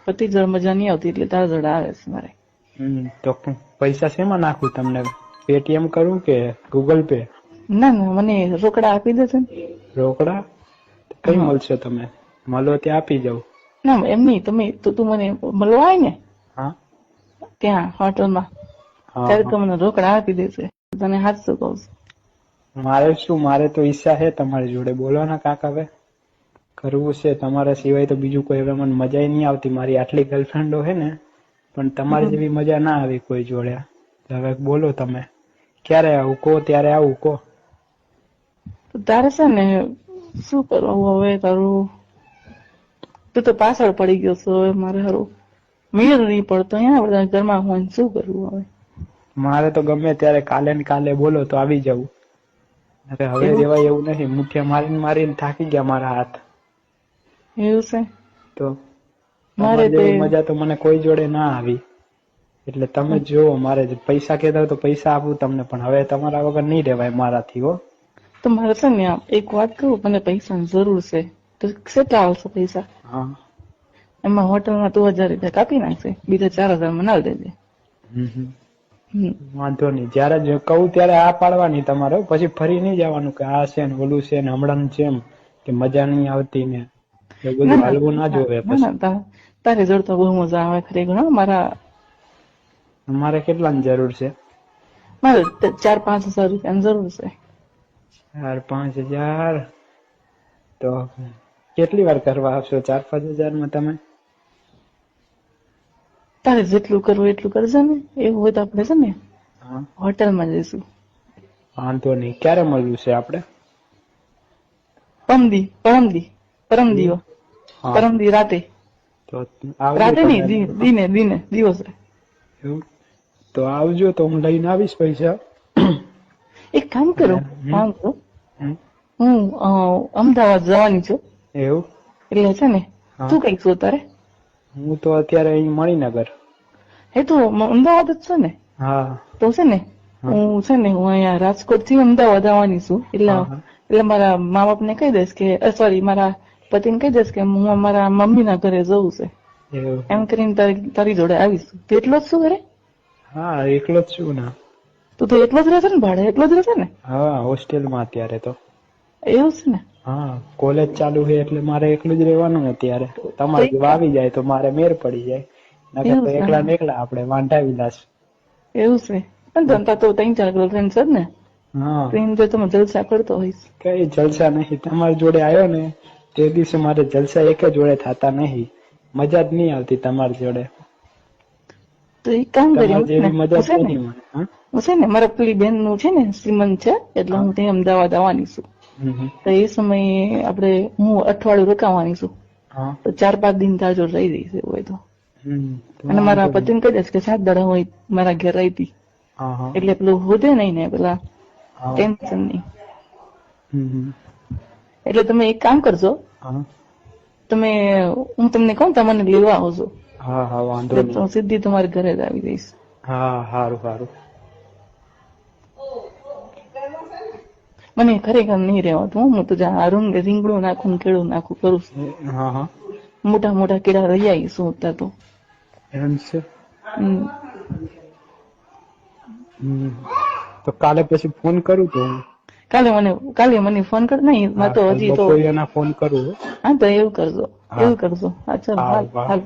પતિ જોડે મજા નહીં આવતી એટલે તારા જોડે આવે છે મારે. તો પૈસા શેમાં નાખું તમને? પેટીએમ કરું કે ગૂગલ પે? ના ના, મને રોકડા આપી દેશે ને. રોકડા કઈ મળશે? તમે મળો ત્યાં આપી જાઉં. ના એમ નહીં, તું મને મળવા આવે ને હા ત્યાં હોટલમાં, ત્યારે તો મને રોકડા આપી દેશે. તને હાથ શું કહું છું. મારે શું, મારે તો ઈચ્છા છે તમારી જોડે. બોલો ને કાકા, હવે કરવું છે તમારા સિવાય તો બીજું કોઈ. હવે મને મજા નહીં આવતી. મારી આટલી ગર્લફ્રેન્ડો છે ને, પણ તમારી જેવી મજા ના આવી કોઈ જોડે. હવે બોલો તમે, ક્યારે આવું કહો, ત્યારે આવું કહો. તારે છે ને શું કરવું હવે તારું? તું તો પાછળ પડી ગયો છો. હવે મારે સારું મેળ નહીં પડતો. અહીંયા બધા ઘરમાં હોય શું કરવું હવે? મારે તો ગમે ત્યારે કાલે ને કાલે બોલો તો આવી જવું. અરે હવે રેવાય એવું નથી. મુઠ્ઠી મારીને મારીને થાકી ગયા મારા હાથ. એવું છે? તો મારે મજા તો મને કોઈ જોડે ના આવી. એટલે તમે જો, મારે પૈસા કહેતા હોય તો પૈસા આપું તમને, પણ હવે તમારા વગર નહીં રહેવાય મારાથી. હો તો મારે છે ને એક વાત કહું, મને પૈસાની જરૂર છે. તો કેટલા આવશે પૈસા? હા, એમાં હોટલમાં 2000 કાપી નાખશે, બીજા 4000 માં નાલ દેજે. વાંધો નહીં. જયારે કહું ત્યારે આ પાડવાની તમારે. પછી ફરી નહીં જવાનું કે આ છે ને ઓલું છે ને હમણાં છે એમ કે મજા નહીં આવતી ને એ બધું હાલવું ના જોવે. તારી જોડે તો બહુ મજા આવે ખરેખર. મારે કેટલાની જરૂર છે? મારે 4-5 હજાર રૂપિયાની જરૂર છે. 4-5 હજાર તો કેટલી વાર કરવા આવશો? 4-5 હજારમાં તમે? તારે જેટલું કરવું એટલું કરશે ને. એવું હોય તો આપણે છે ને હોટલમાં જઈશું. વાંધો નહીં. ક્યારે મળવું છે આપણે? પરમદી રાતે. તો રાતે નહીં, દિને દિવસે. એવું તો આવજો, તો હું લઈને આવીશ પૈસા. એક કામ કરો, હું અમદાવાદ જવાની છું. એવું? એટલે છે ને તું કઈક છો તારે? હું તો અત્યારે અહીં મણિનગર. હે તું અમદાવાદ જ છે ને? હા. તો છે ને હું અહીંયા રાજકોટ થી અમદાવાદ આવવાની છું. એટલે મારા મા બાપ ને કહી દઈશ કે, સોરી મારા પતિને કહી દઈશ કે હું મારા મમ્મી ના ઘરે જવું છે. એમ કરીને તારી જોડે આવીશું. તું એટલો જ શું કરે? હા, એકલો જ છું ને. તું એકલો જ રહેશે ને? ભાડે એકલો જ રહેશે ને? હા, હોસ્ટેલમાં અત્યારે તો. એવું છે ને? હા, કોલેજ ચાલુ છે એટલે મારે એકલું જ રહેવાનું અત્યારે. તમારે જો આવી જાય તો મારે મેર પડી જાય. નકર તો એકલા ને એકલા આપણે વાંઢાવી લાશ. એવું છે? પણ જનતા તો 3-4 ગર્લફ્રેન્ડ છે જ ને? હા, ટ્રેન જો તમે જલસા કરતો હોઈશ. કઈ જલસા નહીં. તમારી જોડે આવ્યો ને તે દિવસે મારે જલસા એક જોડે થતા નહીં. મજા જ નહીં આવતી તમારી જોડે. તો એક કામ કરીએ, મજા જ નહીં મને. હું છે ને મારા પેલી બેન નું છે ને શ્રીમંત છે, એટલે હું ત્યાં અમદાવાદ આવવાની છું. તો એ સમયે હું અઠવાડિયું રોકાવાની છું. તો 4-5 દિન તાર જોડે રહી જઈશ એવું હોય તો. અને મારા પતિને કહી દઈશ કે 7 દાડા હોય મારા ઘેર રહી હતી. એટલે પેલું હોદે નહીં ને, પેલા ટેન્શન નહીં. એટલે તમે એક કામ કરજો, હું તમને કહું તમને લેવા આવજો. હા હા, વાંધો નહીં. સીધી તમારે ઘરે જ આવી જઈશ. હા, સારું સારું. મને ખરેખર નહીં રહેવાતું. હું તો જ્યાં રીંગણું નાખું કેળું નાખું કરું છું. મોટા મોટા કેળા રહી આવીશું અત્યારે તો. એમ છે? તો કાલે પછી ફોન કરું તો કાલે મને ફોન કર. નહીં તો હજી તો ફોન કરું. હા, તો એવું કરજો. હા ચાલો, હાલ.